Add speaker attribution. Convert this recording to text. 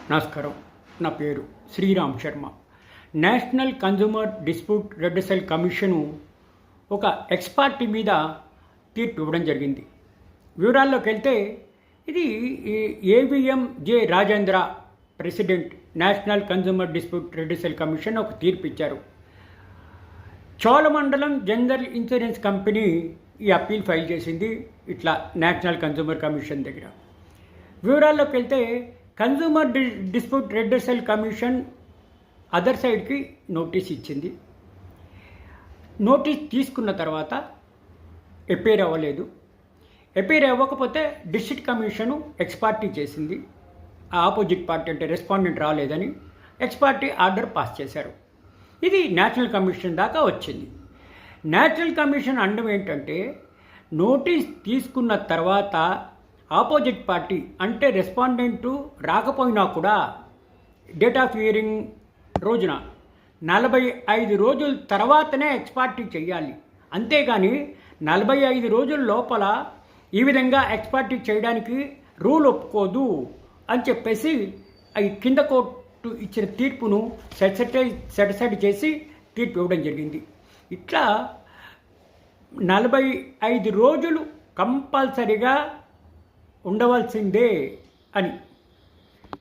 Speaker 1: నమస్కారం. నా పేరు Sriram Sharma. National consumer dispute redressal commission ఒక ఎక్స్ పార్టీ మీద తీర్పు ఇవ్వడం జరిగింది. వివరాల్లోకి వెళ్తే ఇది AVM J Rajendra president national consumer dispute redressal commission ఒక తీర్పు ఇచ్చారు. చోళమండలం జనరల్ ఇన్సూరెన్స్ కంపెనీ ఈ అప్పీల్ ఫైల్ చేసింది ఇట్లా నేషనల్ కన్జ్యూమర్ కమిషన్ దగ్గర. వివరాల్లోకి వెళ్తే consumer dispute redressal commission other సైడ్కి నోటీస్ ఇచ్చింది. నోటీస్ తీసుకున్న తర్వాత ఎపేర్ అవ్వలేదు. ఎపేర్ అవ్వకపోతే డిస్ట్రిక్ట్ కమిషను ఎక్స్ పార్టీ చేసింది. ఆ ఆపోజిట్ పార్టీ అంటే రెస్పాండెంట్ రాలేదని ఎక్స్ పార్టీ ఆర్డర్ పాస్ చేశారు. ఇది నేషనల్ కమిషన్ దాకా వచ్చింది. నేషనల్ కమిషన్ అనడం ఏంటంటే నోటీస్ తీసుకున్న తర్వాత ఆపోజిట్ పార్టీ అంటే రెస్పాండెంటు రాకపోయినా కూడా డేట్ ఆఫ్ హియరింగ్ రోజున 45 రోజుల తర్వాతనే ఎక్స్ పార్టీ చేయాలి. అంతేగాని 45 రోజుల లోపల ఈ విధంగా ఎక్స్ పార్టీ చేయడానికి రూల్ ఒప్పుకోదు అని చెప్పేసి ఈ కింద కోర్టు ఇచ్చిన తీర్పును సెటిసైడ్ చేసి తీర్పు ఇవ్వడం జరిగింది. ఇట్లా 45 రోజులు కంపల్సరిగా ఉండవలసిందే అని